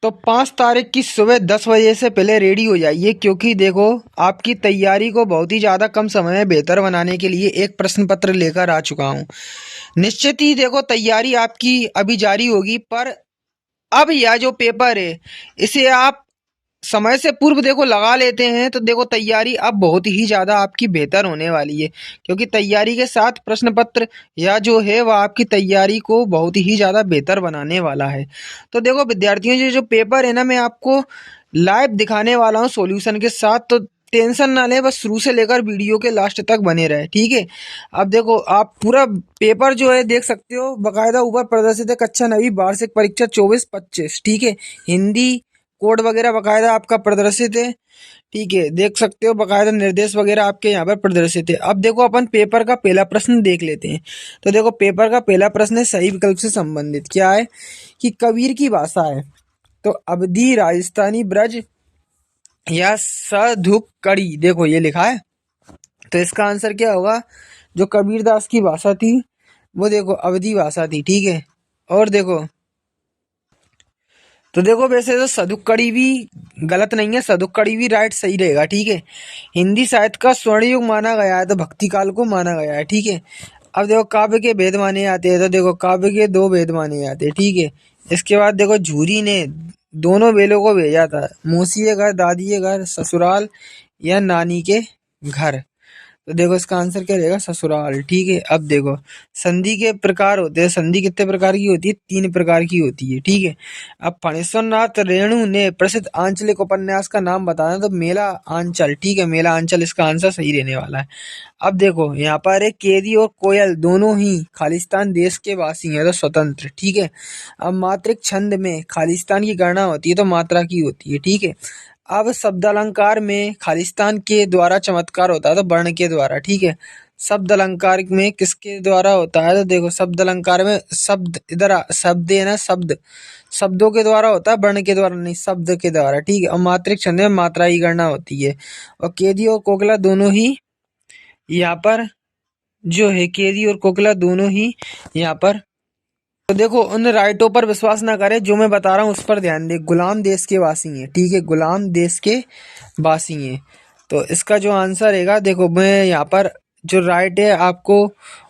तो 5 तारीख की सुबह 10 बजे से पहले रेडी हो जाइए, क्योंकि देखो आपकी तैयारी को बहुत ही ज़्यादा कम समय में बेहतर बनाने के लिए एक प्रश्न पत्र लेकर आ चुका हूँ। निश्चित ही देखो तैयारी आपकी अभी जारी होगी, पर अब यह जो पेपर है इसे आप समय से पूर्व देखो लगा लेते हैं तो देखो तैयारी अब बहुत ही ज़्यादा आपकी बेहतर होने वाली है, क्योंकि तैयारी के साथ प्रश्न पत्र या जो है वह आपकी तैयारी को बहुत ही ज़्यादा बेहतर बनाने वाला है। तो देखो विद्यार्थियों, ये जो पेपर है ना, मैं आपको लाइव दिखाने वाला हूँ सॉल्यूशन के साथ, तो टेंशन ना लें, बस शुरू से लेकर वीडियो के लास्ट तक बने रहे, ठीक है। अब देखो आप पूरा पेपर जो है देख सकते हो, बकायदा ऊपर प्रदर्शित है कक्षा 9वीं वार्षिक परीक्षा 24-25, ठीक है। हिंदी कोड वगैरह बकायदा आपका प्रदर्शित है, ठीक है, देख सकते हो, बकायदा निर्देश वगैरह आपके यहाँ पर प्रदर्शित है। अब देखो अपन पेपर का पहला प्रश्न देख लेते हैं। तो देखो पेपर का पहला प्रश्न है सही विकल्प से संबंधित, क्या है कि कबीर की भाषा है तो अवधी, राजस्थानी, ब्रज या सधुक्कड़ी, देखो ये लिखा है। तो इसका आंसर क्या होगा? जो कबीरदास की भाषा थी वो देखो अवधी भाषा थी, ठीक है। और देखो, तो देखो वैसे तो सदुक्कड़ी भी गलत नहीं है, सदुक्कड़ी भी राइट सही रहेगा, ठीक है। हिंदी साहित्य का स्वर्ण युग माना गया है तो भक्ति काल को माना गया है, ठीक है। अब देखो काव्य के भेद माने जाते हैं, तो देखो काव्य के 2 भेद माने जाते हैं, ठीक है। इसके बाद देखो झूरी ने दोनों बेलों को भेजा था, मौसी के घर, दादी के घर, ससुराल या नानी के घर। तो देखो इसका आंसर क्या रहेगा? ससुराल, ठीक है। अब देखो संधि के प्रकार होते हैं, संधि कितने प्रकार की होती है? 3 प्रकार की होती है, ठीक है। अब फणेश्वर नाथ रेणु ने प्रसिद्ध आंचलिक उपन्यास का नाम बताना, तो मेला आंचल, ठीक है, मेला आंचल इसका आंसर सही रहने वाला है। अब देखो यहाँ पर एक केदी और कोयल दोनों ही खालिस्तान देश के वासी हैं, तो स्वतंत्र, ठीक है। अब मात्रिक छंद में खालिस्तान की गणना होती है तो मात्रा की होती है, ठीक है। अब शब्द अलंकार में खालिस्तान के द्वारा चमत्कार होता है तो वर्ण के द्वारा, ठीक है। शब्द अलंकार में किसके द्वारा होता है? तो देखो शब्द अलंकार में शब्द, इधर शब्द है ना, शब्द शब्दों के द्वारा होता है, वर्ण के द्वारा नहीं, शब्द के द्वारा, ठीक है। और मात्रिक छंद में मात्रा की गणना होती है। और केदी और कोकिला दोनों ही यहाँ पर जो है, केदी और कोकिला दोनों ही यहाँ पर, तो देखो उन राइटों पर विश्वास ना करें, जो मैं बता रहा हूँ उस पर ध्यान दे। गुलाम देश के वासी हैं, ठीक है, गुलाम देश के वासी हैं। तो इसका जो आंसर रहेगा, देखो मैं यहाँ पर जो राइट है आपको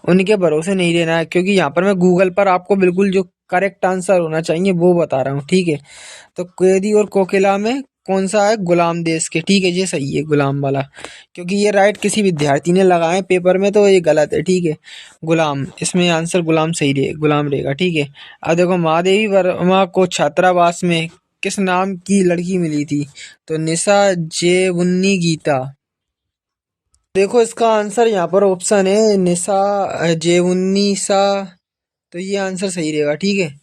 उनके भरोसे नहीं रहना है, क्योंकि यहाँ पर मैं गूगल पर आपको बिल्कुल जो करेक्ट आंसर होना चाहिए वो बता रहा हूँ, ठीक है। तो कैदी और कोकिला में कौन सा है? गुलाम देश के, ठीक है, ये सही है गुलाम वाला, क्योंकि ये राइट किसी विद्यार्थी ने लगाए पेपर में तो ये गलत है, ठीक है। गुलाम, इसमें आंसर गुलाम सही रहे, गुलाम रहेगा, ठीक है। अब देखो महादेवी वर्मा को छात्रावास में किस नाम की लड़की मिली थी? तो निशा, जेवुन्नी, गीता। देखो इसका आंसर यहाँ पर ऑप्शन है निशा, जेवुन्नीसा, तो ये आंसर सही रहेगा, ठीक है।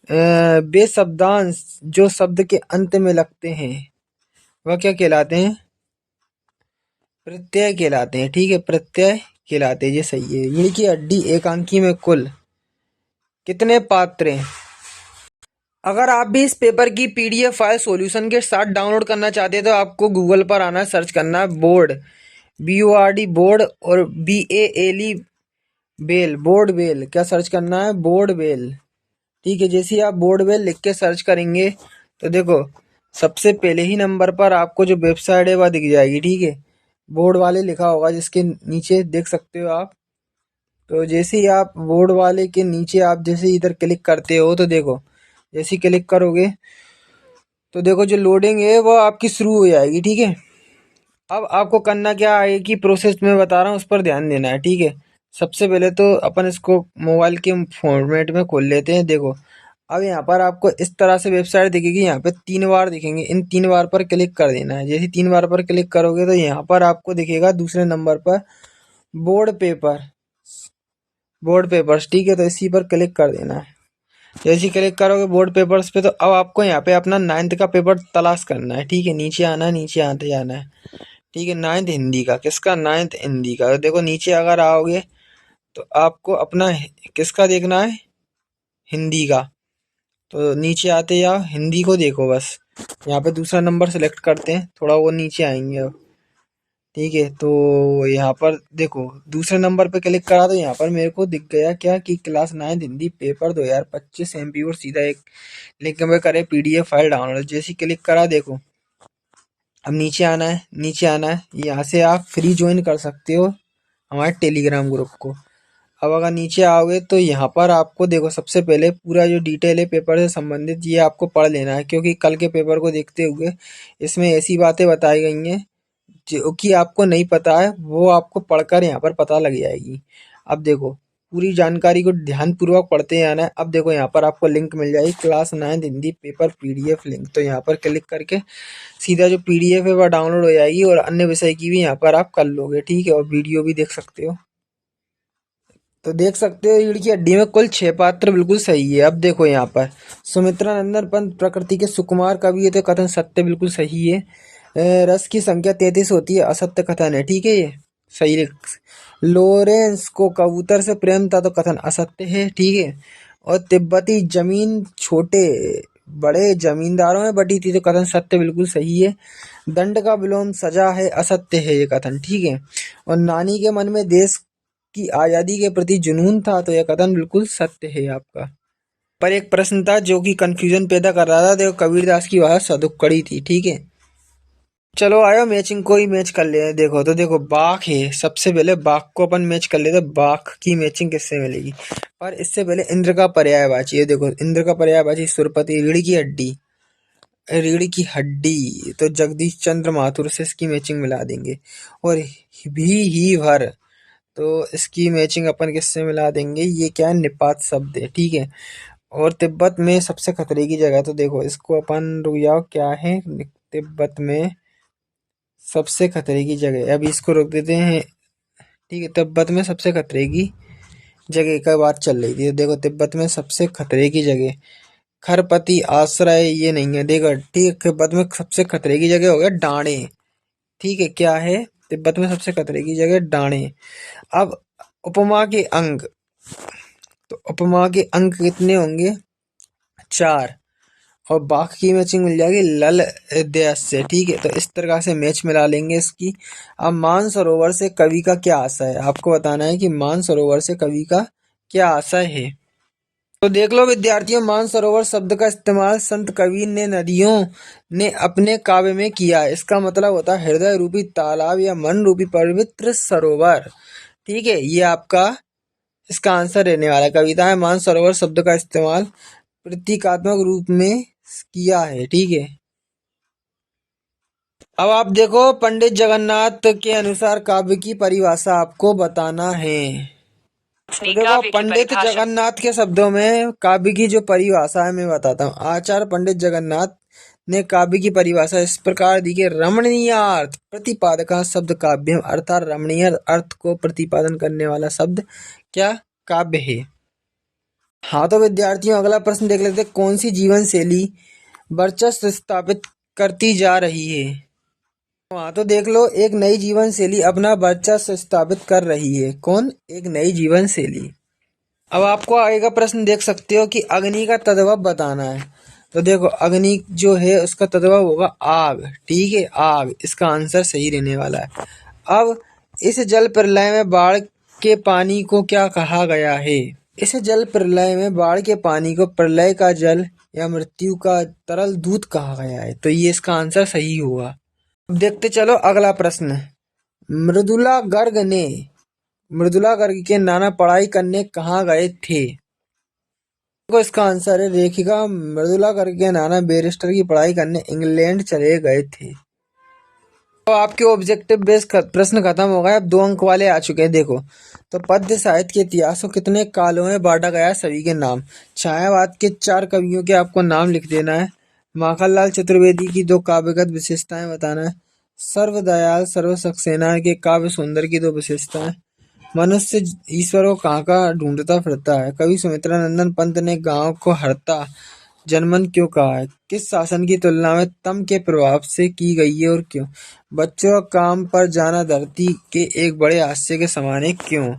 वे शब्दांश जो शब्द के अंत में लगते हैं वह क्या कहलाते हैं? प्रत्यय कहलाते हैं, ठीक है, प्रत्यय कहलाते हैं, ये सही है। रीढ़ की हड्डी एकांकी में कुल कितने पात्र हैं? अगर आप भी इस पेपर की पीडीएफ फाइल सॉल्यूशन के साथ डाउनलोड करना चाहते हैं तो आपको गूगल पर आना, सर्च करना है बोर्ड, BORD बोर्ड, और BALE बेल, बोर्ड बेल, क्या सर्च करना है? बोर्ड बेल, ठीक है। जैसे ही आप बोर्ड बेल लिख के सर्च करेंगे तो देखो सबसे पहले ही नंबर पर आपको जो वेबसाइट है वह दिख जाएगी, ठीक है। बोर्ड वाले लिखा होगा जिसके नीचे देख सकते हो आप। तो जैसे ही आप बोर्ड वाले के नीचे आप जैसे इधर क्लिक करते हो तो देखो, जैसे ही क्लिक करोगे तो देखो जो लोडिंग है वो आपकी शुरू हो जाएगी, ठीक है। अब आपको करना क्या है कि प्रोसेस में बता रहा हूँ उस पर ध्यान देना है, ठीक है। सबसे पहले तो अपन इसको मोबाइल के फॉर्मेट में खोल लेते हैं। देखो अब यहाँ पर आपको इस तरह से वेबसाइट दिखेगी, यहाँ पे 3 बार दिखेंगे, इन 3 बार पर क्लिक कर देना है। जैसे 3 बार पर क्लिक करोगे तो यहाँ पर आपको दिखेगा दूसरे नंबर पर बोर्ड पेपर, बोर्ड पेपर्स, ठीक है। तो इसी पर क्लिक कर देना है। जैसे ही क्लिक करोगे बोर्ड पेपर्स पे तो अब आपको यहाँ पे अपना 9th का पेपर तलाश करना है, ठीक है। नीचे आना है, नीचे आते जाना है, ठीक है। 9th हिंदी का, किसका? 9th हिंदी का। तो देखो नीचे अगर आओगे तो आपको अपना किसका देखना है? हिंदी का। तो नीचे आते जाओ, हिंदी को देखो बस। यहाँ पे दूसरा नंबर सेलेक्ट करते हैं, थोड़ा वो नीचे आएंगे अब, ठीक है, तो यहाँ पर देखो दूसरे नंबर पे क्लिक करा तो यहाँ पर मेरे को दिख गया क्या कि क्लास 9 हिंदी पेपर 2025 MP और सीधा एक लिंक में करे PDF फाइल डाउनलोड। जैसे क्लिक करा देखो, अब नीचे आना है, नीचे आना है, यहाँ से आप फ्री ज्वाइन कर सकते हो हमारे टेलीग्राम ग्रुप को। अब अगर नीचे आओगे तो यहाँ पर आपको देखो सबसे पहले पूरा जो डिटेल है पेपर से संबंधित ये आपको पढ़ लेना है, क्योंकि कल के पेपर को देखते हुए इसमें ऐसी बातें बताई गई हैं जो कि आपको नहीं पता है, वो आपको पढ़कर यहाँ पर पता लग जाएगी। अब देखो पूरी जानकारी को ध्यानपूर्वक पढ़ते आना है। अब देखो यहाँ पर आपको लिंक मिल जाएगी class 9 Hindi paper PDF link, तो यहाँ पर क्लिक करके सीधा जो PDF है वह डाउनलोड हो जाएगी और अन्य विषय की भी यहाँ पर आप कर लोगे, ठीक है, और वीडियो भी देख सकते हो। तो देख सकते हो रीढ़ की हड्डी में कुल 6 पात्र बिल्कुल सही है। अब देखो यहाँ पर सुमित्रा नंदन पंत प्रकृति के सुकुमार कवि है, तो कथन सत्य बिल्कुल सही है। रस की संख्या 33 होती है, असत्य कथन है, ठीक है, ये सही है। लॉरेंस को कबूतर से प्रेम था, तो कथन असत्य है, ठीक है। और तिब्बती जमीन छोटे बड़े जमींदारों में बटी थी, तो कथन सत्य बिल्कुल सही है। दंड का विलोम सजा है, असत्य है ये कथन, ठीक है। और नानी के मन में देश की आजादी के प्रति जुनून था, तो यह कथन बिल्कुल सत्य है आपका। पर एक प्रश्न था जो कि कंफ्यूजन पैदा कर रहा था, देखो कबीरदास की भाषा सदुक्कड़ी थी, ठीक है। चलो आयो मैचिंग को ही मैच कर ले। देखो तो देखो बाघ है, सबसे पहले बाघ को अपन मैच कर लेते, बाघ की मैचिंग किससे मिलेगी। पर इससे पहले इंद्र का पर्यायवाची है, देखो इंद्र का पर्यायवाची सुरपति, रीढ़ की हड्डी, रीढ़ की हड्डी तो जगदीश चंद्र माथुर से इसकी मैचिंग मिला देंगे। और ही भर तो इसकी मैचिंग अपन किससे मिला देंगे, ये क्या है, निपात शब्द है, ठीक है। और तिब्बत में सबसे खतरे की जगह, तो देखो इसको अपन रुक जाओ क्या है, तिब्बत में सबसे खतरे की जगह, अभी इसको रोक देते हैं, ठीक है। तिब्बत में सबसे खतरे की जगह का बात चल रही थी, देखो तिब्बत में सबसे खतरे की जगह खरपति आश्रय ये नहीं है, देखो ठीक है। तिब्बत में सबसे खतरे की जगह हो गया डाणे, ठीक है, क्या है, तिब्बत में सबसे खतरे की जगह डाणे। अब उपमा के अंक, तो उपमा के अंक कितने होंगे, 4। और बाघ की मैचिंग मिल जाएगी लल देश से, ठीक है। तो इस तरह से मैच मिला लेंगे इसकी। अब मानसरोवर से कवि का क्या आशय है, आपको बताना है कि मानसरोवर से कवि का क्या आशय है। तो देख लो विद्यार्थियों, मानसरोवर शब्द का इस्तेमाल संत कबीर ने नदियों ने अपने काव्य में किया है। इसका मतलब होता है हृदय रूपी तालाब या मन रूपी पवित्र सरोवर, ठीक है। ये आपका इसका आंसर रहने वाला है। कविता में मानसरोवर शब्द का इस्तेमाल प्रतीकात्मक रूप में किया है, ठीक है। अब आप देखो पंडित जगन्नाथ के अनुसार काव्य की परिभाषा आपको बताना है। तो देखो पंडित जगन्नाथ के शब्दों में काव्य की जो परिभाषा है मैं बताता हूँ। आचार्य पंडित जगन्नाथ ने काव्य की परिभाषा इस प्रकार दी कि रमणीय अर्थ प्रतिपादक शब्द काव्य, अर्थात रमणीय अर्थ को प्रतिपादन करने वाला शब्द क्या काव्य है। हाँ तो विद्यार्थियों अगला प्रश्न देख लेते हैं, कौन सी जीवन शैली वर्चस्व स्थापित करती जा रही है। हाँ तो देख लो एक नई जीवन शैली अपना वर्चस्व स्थापित कर रही है, कौन, एक नई जीवन शैली। अब आपको आगे का प्रश्न देख सकते हो कि अग्नि का तद्भव बताना है। तो देखो अग्नि जो है उसका तद्भव होगा आग, ठीक है, आग इसका आंसर सही रहने वाला है। अब इस जल प्रलय में बाढ़ के पानी को क्या कहा गया है। इस जल प्रलय में बाढ़ के पानी को प्रलय का जल या मृत्यु का तरल दूत कहा गया है, तो ये इसका आंसर सही होगा। अब देखते चलो अगला प्रश्न, मृदुला गर्ग के नाना पढ़ाई करने कहाँ गए थे। तो इसका आंसर है रेखिका मृदुला गर्ग के नाना बैरिस्टर की पढ़ाई करने इंग्लैंड चले गए थे। तो आपके ऑब्जेक्टिव बेस्ड प्रश्न खत्म हो गए, अब 2 अंक वाले आ चुके हैं। देखो तो पद्य साहित्य के इतिहास को कितने कालों में बांटा गया है, सभी के नाम। छायावाद के 4 कवियों के आपको नाम लिख देना है। माखनलाल चतुर्वेदी की 2 काव्यगत विशेषताएं बताना है। सर्वदयाल सर्वसक्सेना के काव्य सुंदर की 2 विशेषताएं। मनुष्य ईश्वर को कहाँ ढूंढता फिरता है। कवि सुमित्रा नंदन पंत ने गांव को हरता जनमन क्यों कहा है। किस शासन की तुलना में तम के प्रभाव से की गई है और क्यों। बच्चों का काम पर जाना धरती के एक बड़े हादसे के समान है, क्यों।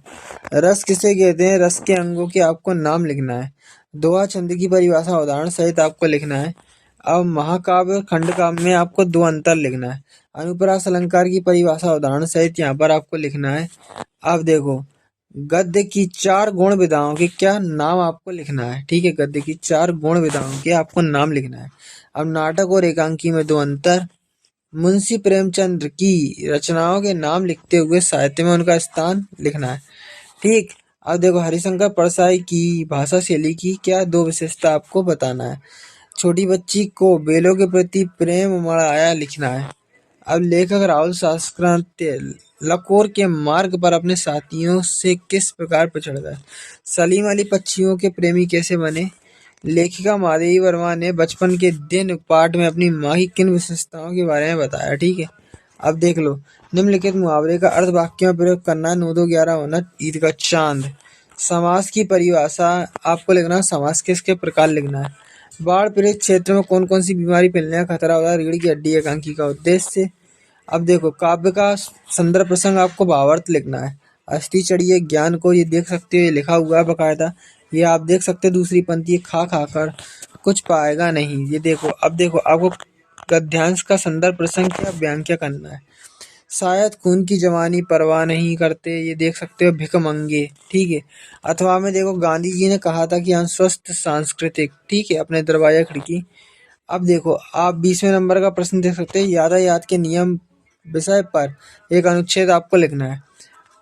रस किसे कहते हैं, रस के अंगों के आपको नाम लिखना है। दोहा छंद की परिभाषा उदाहरण सहित आपको लिखना है। अब महाकाव्य और खंडकाव्य में आपको दो अंतर लिखना है। अनुप्रास अलंकार की परिभाषा उदाहरण सहित यहाँ पर आपको लिखना है। अब देखो, गद्य की 4 गुण विधाओं के क्या नाम आपको लिखना है। ठीक है, गद्य की 4 गुण विधाओं के आपको नाम लिखना है। अब नाटक और एकांकी में दो अंतर। मुंशी प्रेमचंद की रचनाओं के नाम लिखते हुए साहित्य में उनका स्थान लिखना है। ठीक। अब देखो, हरिशंकर परसाई की भाषा शैली की क्या दो विशेषता आपको बताना है। छोटी बच्ची को बेलों के प्रति प्रेम उमड़ाया लिखना है। अब लेखक राहुल सारस्वत लकोर के मार्ग पर अपने साथियों से किस प्रकार पर चढ़ गए। सलीम अली पक्षियों के प्रेमी कैसे बने। लेखिका माधवी वर्मा ने बचपन के दिन पाठ में अपनी माँ की किन विशेषताओं के बारे में बताया। ठीक है। अब देख लो, निम्नलिखित मुहावरे का अर्थ वाक्यों में प्रयोग करना। 9 2 11 होना ईद का चांद। समास की परिभाषा आपको लिखना है। समास किसके प्रकार लिखना है। बाढ़ पीड़ित क्षेत्र में कौन कौन सी बीमारी फैलने का खतरा होता है। रीढ़ की हड्डी एकांकी का उद्देश्य। अब देखो, काव्य का संदर्भ प्रसंग आपको भावार्थ लिखना है। अस्थि चढ़िए ज्ञान को, ये देख सकते हो, ये लिखा हुआ है बकायदा। ये आप देख सकते हो, दूसरी पंक्ति, खा खाकर कुछ पाएगा नहीं। ये देखो, अब देखो आपको गद्यांश का संदर्भ प्रसंग क्या बयान क्या करना है। शायद खून की जवानी परवाह नहीं करते, ये देख सकते हो, भिखमंगे। ठीक है। अथवा में देखो, गांधी जी ने कहा था कि हम स्वस्थ सांस्कृतिक, ठीक है, अपने दरवाजा खिड़की। अब देखो, आप 20वें नंबर का प्रश्न देख सकते हैं। यातायात के नियम विषय पर एक अनुच्छेद आपको लिखना है।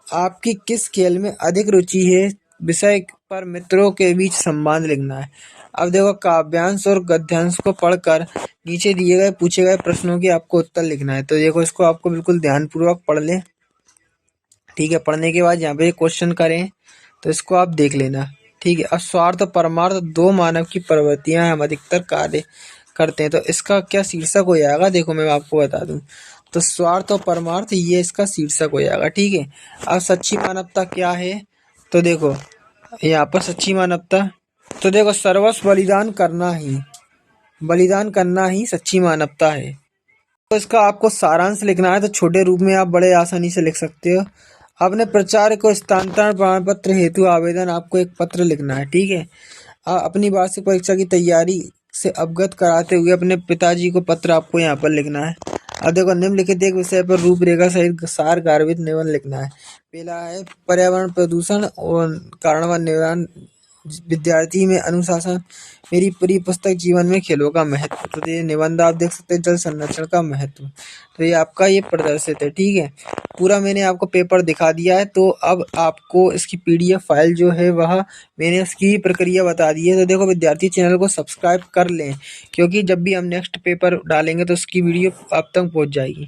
आपकी किस खेल में अधिक रुचि है विषय पर मित्रों के बीच संवाद लिखना है। अब देखो, काव्यांश और गद्यांश को पढ़कर नीचे दिए गए पूछे गए प्रश्नों के आपको उत्तर लिखना है। तो देखो, इसको आपको बिल्कुल ध्यानपूर्वक पढ़ लें। ठीक है। पढ़ने के बाद यहाँ पे क्वेश्चन करें तो इसको आप देख लेना। ठीक है। अब स्वार्थ और परमार्थ दो मानव की प्रवृत्तियां हम अधिकतर कार्य करते हैं, तो इसका क्या शीर्षक हो जाएगा। देखो, मैं आपको बता दूं, तो स्वार्थ और परमार्थ ये इसका शीर्षक हो जाएगा। ठीक है। अब सच्ची मानवता क्या है, तो देखो यहाँ पर सच्ची मानवता, तो देखो, सर्वस्व बलिदान करना ही सच्ची मानवता है। तो इसका आपको सारांश लिखना है, तो छोटे रूप में आप बड़े आसानी से लिख सकते हो। अपने प्रचार को स्थानांतरण प्रमाण पत्र हेतु आवेदन आपको एक पत्र लिखना है। ठीक है। अपनी वार्षिक परीक्षा की तैयारी से अवगत कराते हुए अपने पिताजी को पत्र आपको यहाँ पर लिखना है। अब देखो, निम्नलिखित एक विषय पर रूपरेखा सहित सार गर्भित निबंध लिखना है। पहला है पर्यावरण प्रदूषण और कारण व निवारण, विद्यार्थी में अनुशासन, मेरी पूरी पुस्तक जीवन में खेलों का महत्व। तो ये निबंध आप देख सकते हैं, जल संरक्षण का महत्व। तो ये आपका ये प्रदर्शित है। ठीक है। पूरा मैंने आपको पेपर दिखा दिया है, तो अब आपको इसकी पीडीएफ फाइल जो है वह मैंने उसकी प्रक्रिया बता दी है। तो देखो विद्यार्थी, चैनल को सब्सक्राइब कर लें, क्योंकि जब भी हम नेक्स्ट पेपर डालेंगे तो उसकी वीडियो आप तक पहुंच जाएगी।